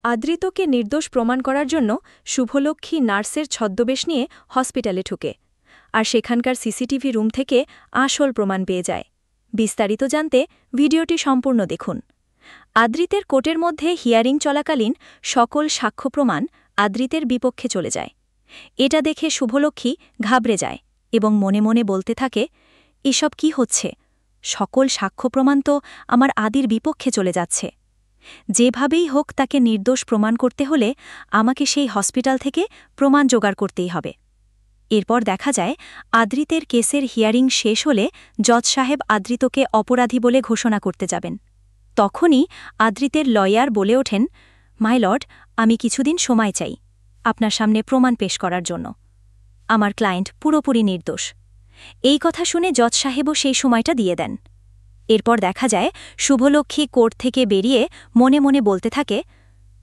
আদৃতকে নির্দোষ প্রমাণ করার জন্য শুভলক্ষ্মী নার্সের ছদ্মবেশ নিয়ে হসপিটালে ঢুকে আর সেখানকার সিসিটিভি রুম থেকে আসল প্রমাণ পেয়ে যায়। বিস্তারিত জানতে ভিডিওটি সম্পূর্ণ দেখুন। আদৃতের কোর্টের মধ্যে হিয়ারিং চলাকালীন সকল সাক্ষ্য প্রমাণ আদৃতের বিপক্ষে চলে যায়। এটা দেখে শুভলক্ষ্মী ঘাবড়ে যায় এবং মনে মনে বলতে থাকে, এসব কি হচ্ছে? সকল সাক্ষ্য প্রমাণ তো আমার আদির বিপক্ষে চলে যাচ্ছে। যেভাবেই হোক তাকে নির্দোষ প্রমাণ করতে হলে আমাকে সেই হসপিটাল থেকে প্রমাণ জোগাড় করতেই হবে। এরপর দেখা যায় আদৃতের কেসের হিয়ারিং শেষ হলে জজ সাহেব আদৃতকে অপরাধী বলে ঘোষণা করতে যাবেন। তখনই আদৃতের লয়ার বলে ওঠেন, মাই লর্ড, আমি কিছুদিন সময় চাই আপনার সামনে প্রমাণ পেশ করার জন্য। আমার ক্লায়েন্ট পুরোপুরি নির্দোষ। এই কথা শুনে জজ সাহেবও সেই সময়টা দিয়ে দেন। এরপর দেখা যায় শুভলক্ষ্মী কোর্ট থেকে বেরিয়ে মনে মনে বলতে থাকে,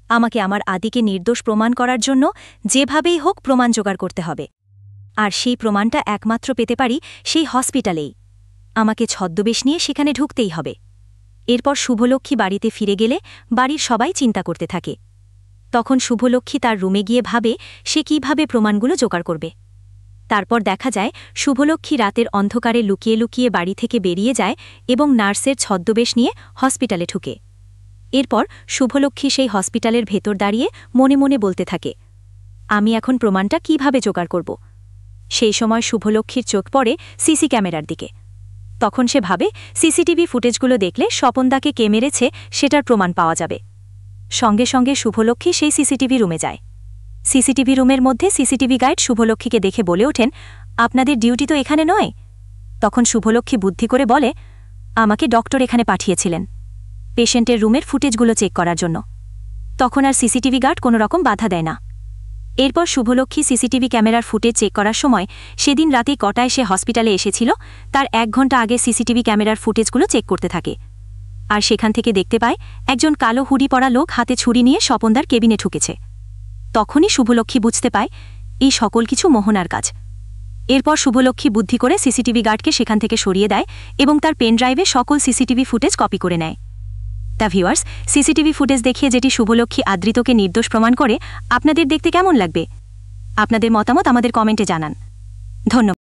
আমাকে আমার আদিকে নির্দোষ প্রমাণ করার জন্য যেভাবেই হোক প্রমাণ জোগাড় করতে হবে। আর সেই প্রমাণটা একমাত্র পেতে পারি সেই হসপিটালেই। আমাকে ছদ্মবেশ নিয়ে সেখানে ঢুকতেই হবে। এরপর শুভলক্ষ্মী বাড়িতে ফিরে গেলে বাড়ির সবাই চিন্তা করতে থাকে। তখন শুভলক্ষ্মী তার রুমে গিয়ে ভাবে সে কিভাবে প্রমাণগুলো জোগাড় করবে। তারপর দেখা যায় শুভলক্ষ্মী রাতের অন্ধকারে লুকিয়ে লুকিয়ে বাড়ি থেকে বেরিয়ে যায় এবং নার্সের ছদ্মবেশ নিয়ে হসপিটালে ঢুকে। এরপর শুভলক্ষ্মী সেই হসপিটালের ভেতর দাঁড়িয়ে মনে মনে বলতে থাকে, আমি এখন প্রমাণটা কিভাবে জোগাড় করব। সেই সময় শুভলক্ষ্মীর চোখ পড়ে সিসি ক্যামেরার দিকে। তখন সে ভাবে সিসিটিভি ফুটেজগুলো দেখলে স্বপনদাকে কে মেরেছে সেটার প্রমাণ পাওয়া যাবে। সঙ্গে সঙ্গে শুভলক্ষ্মী সেই সিসিটিভি রুমে যায়। সিসিটিভি রুমের মধ্যে সিসিটিভি গাইড শুভলক্ষ্মীকে দেখে বলে ওঠেন, আপনাদের ডিউটি তো এখানে নয়। তখন শুভলক্ষ্মী বুদ্ধি করে বলে, আমাকে ডক্টর এখানে পাঠিয়েছিলেন পেশেন্টের রুমের ফুটেজগুলো চেক করার জন্য। তখন আর সিসিটিভি গার্ড কোনো রকম বাধা দেয় না। এরপর শুভলক্ষ্মী সিসিটিভি ক্যামেরার ফুটেজ চেক করার সময় সেদিন রাতে কটায় সে হসপিটালে এসেছিল তার 1 ঘণ্টা আগে সিসিটিভি ক্যামেরার ফুটেজগুলো চেক করতে থাকে। আর সেখান থেকে দেখতে পায় একজন কালো হুডি পরা লোক হাতে ছুরি নিয়ে স্বপনদার কেবিনে ঢুকেছে। তখনই শুভলক্ষ্মী বুঝতে পায় এই সকল কিছু মোহনার কাজ। এরপর শুভলক্ষ্মী বুদ্ধি করে সিসিটিভি গার্ডকে সেখান থেকে সরিয়ে দেয় এবং তার পেন ড্রাইভে সকল সিসিটিভি ফুটেজ কপি করে নেয়। তা ভিউয়ার্স, সিসিটিভি ফুটেজ দেখিয়ে যেটি শুভলক্ষ্মী আদৃতকে নির্দোষ প্রমাণ করে আপনাদের দেখতে কেমন লাগবে? আপনাদের মতামত আমাদের কমেন্টে জানান। ধন্যবাদ।